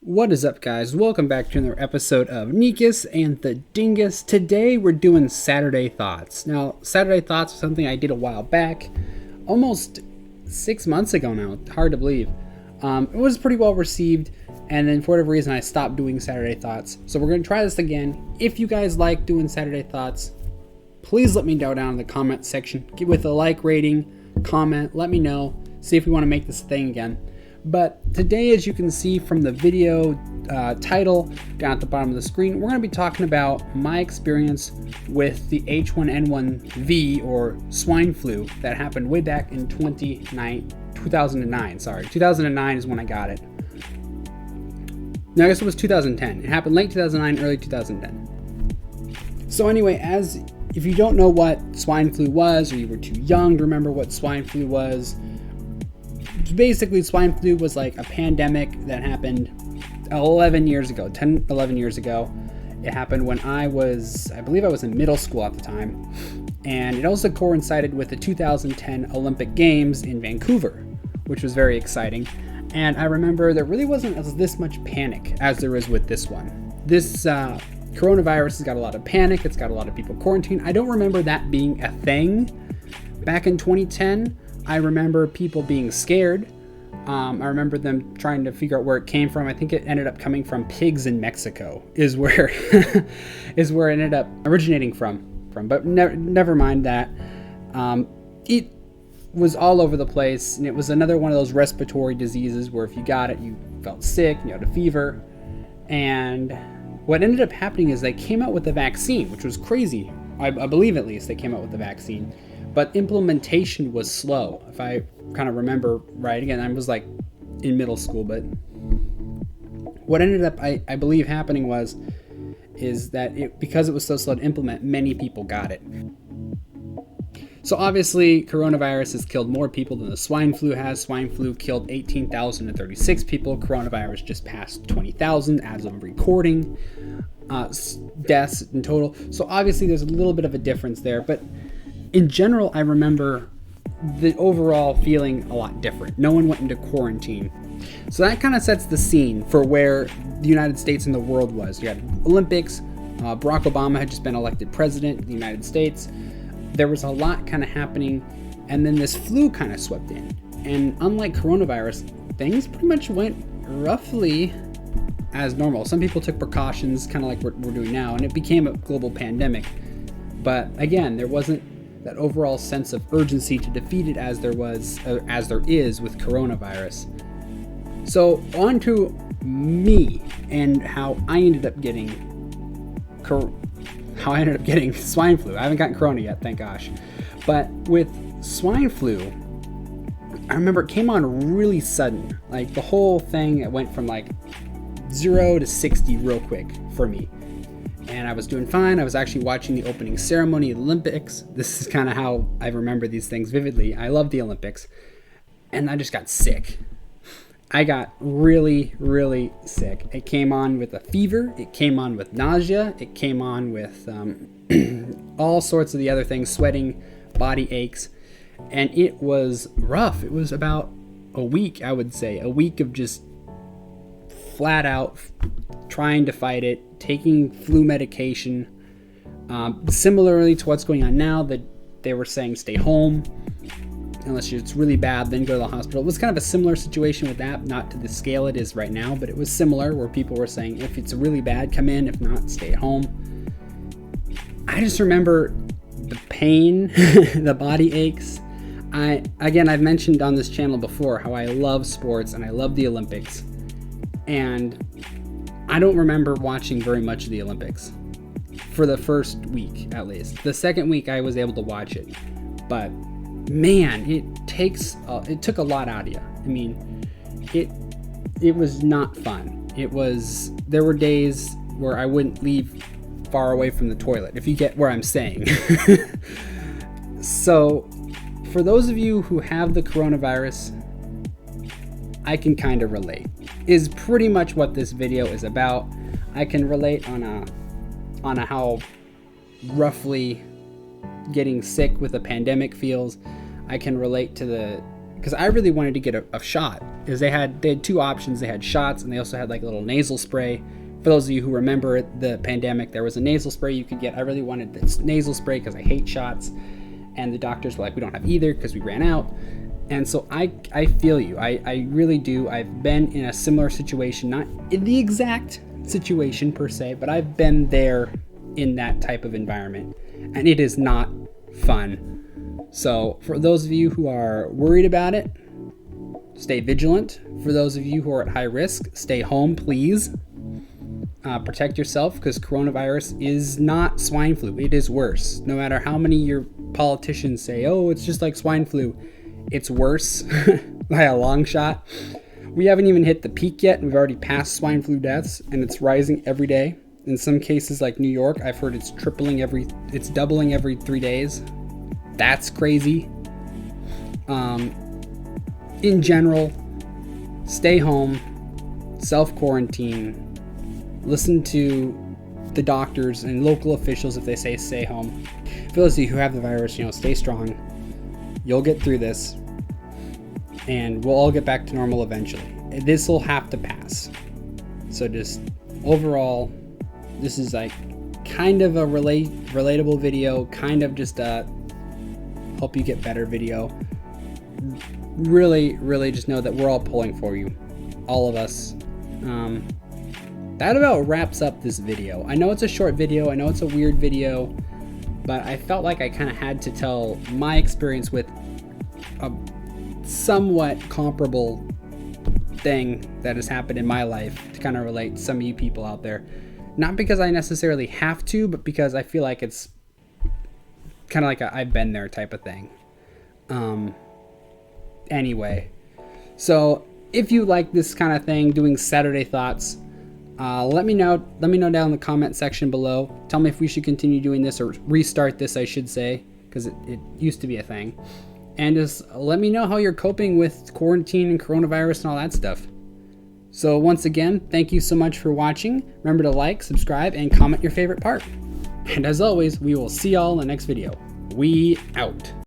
What is up, guys? Welcome back to another episode of Dingus and the Dingus. Today we're doing Saturday Thoughts. Now, Saturday Thoughts was something I did a while back, almost 6 months ago now. Hard to believe. It was pretty well received, and then for whatever reason I stopped doing Saturday Thoughts. So we're going to try this again. If you guys like doing Saturday Thoughts, please let me know down in the comment section. Give with a like rating, comment, let me know. See if we want to make this thing again. But today, as you can see from the video title down at the bottom of the screen, we're going to be talking about my experience with the H1N1V or swine flu that happened way back in 2009. 2009 is when I got it. No, I guess it was 2010. It happened late 2009, early 2010. So anyway, if you don't know what swine flu was, or you were too young to remember what swine flu was, basically swine flu was like a pandemic that happened 11 years ago. It happened when I believe I was in middle school at the time, and it also coincided with the 2010 Olympic Games in Vancouver, which was very exciting. And I remember there really wasn't this much panic as there is with this one. This coronavirus has got a lot of panic. It's got a lot of people quarantined. I don't remember that being a thing back in 2010. I remember people being scared. I remember them trying to figure out where it came from. I think it ended up coming from pigs in Mexico is where it ended up originating from. But never mind that. It was all over the place, and it was another one of those respiratory diseases where if you got it, you felt sick, you had a fever. And what ended up happening is they came out with a vaccine, which was crazy. I believe at least they came out with the vaccine. But implementation was slow, if I kind of remember right. Again, I was like in middle school, but what ended up, I believe, happening is that because it was so slow to implement, many people got it. So obviously, coronavirus has killed more people than the swine flu has. Swine flu killed 18,036 people. Coronavirus just passed 20,000 as of recording deaths in total. So obviously, there's a little bit of a difference there, but in general, I remember the overall feeling a lot different. No one went into quarantine. So that kind of sets the scene for where the United States and the world was. You had Olympics. Barack Obama had just been elected president of the United States. There was a lot kind of happening. And then this flu kind of swept in. And unlike coronavirus, things pretty much went roughly as normal. Some people took precautions, kind of like what we're doing now, and it became a global pandemic. But again, there wasn't that overall sense of urgency to defeat it as there is with coronavirus. So on to me and how I ended up getting swine flu. I haven't gotten corona yet, thank gosh. But with swine flu, I remember it came on really sudden. Like the whole thing, it went from like 0 to 60 real quick for me. And I was doing fine. I was actually watching the opening ceremony of the Olympics. This is kind of how I remember these things vividly. I love the Olympics. And I just got sick. I got really, really sick. It came on with a fever. It came on with nausea. It came on with all sorts of the other things, sweating, body aches. And it was rough. It was about a week, I would say. A week of just flat out trying to fight it, taking flu medication. Similarly to what's going on now, that they were saying stay home unless it's really bad, then go to the hospital. It was kind of a similar situation with that, not to the scale it is right now, but it was similar where people were saying if it's really bad, come in, if not, stay at home. I just remember the pain, the body aches. I've mentioned on this channel before how I love sports and I love the Olympics, and I don't remember watching very much of the Olympics for the first week, at least. The second week I was able to watch it, but man, it took a lot out of you. I mean, it was not fun. There were days where I wouldn't leave far away from the toilet, if you get where I'm saying. So for those of you who have the coronavirus, I can kind of relate. Is pretty much what this video is about. I can relate on a how roughly getting sick with a pandemic feels. I can relate to because I really wanted to get a shot, because they had 2 options. They had shots, and they also had like a little nasal spray. For those of you who remember the pandemic, there was a nasal spray you could get. I really wanted this nasal spray because I hate shots, and the doctors were like, we don't have either because we ran out. And so I feel you. I really do. I've been in a similar situation, not in the exact situation per se, but I've been there in that type of environment, and it is not fun. So for those of you who are worried about it, stay vigilant. For those of you who are at high risk, stay home, please. Protect yourself, because coronavirus is not swine flu. It is worse. No matter how many your politicians say, oh, it's just like swine flu, it's worse by a long shot. We haven't even hit the peak yet, and we've already passed swine flu deaths, and it's rising every day. In some cases like New York, I've heard it's doubling every 3 days. That's crazy. In general, stay home, self-quarantine, listen to the doctors and local officials if they say stay home. For those of you who have the virus, stay strong. You'll get through this, and we'll all get back to normal eventually. This will have to pass. So just overall, this is like kind of a relatable video, kind of just a help you get better video. Really just know that we're all pulling for you, all of us. That about wraps up this video. I know it's a short video, I know it's a weird video, but I felt like I kind of had to tell my experience with a somewhat comparable thing that has happened in my life to kind of relate to some of you people out there. Not because I necessarily have to, but because I feel like it's kind of like a I've been there type of thing. Anyway, so if you like this kind of thing, doing Saturday thoughts, let me know down in the comment section below. Tell me if we should continue doing this, or restart this, I should say, because it used to be a thing. And just let me know how you're coping with quarantine and coronavirus and all that stuff. So once again, thank you so much for watching. Remember to like, subscribe, and comment your favorite part. And as always, we will see y'all in the next video. We out.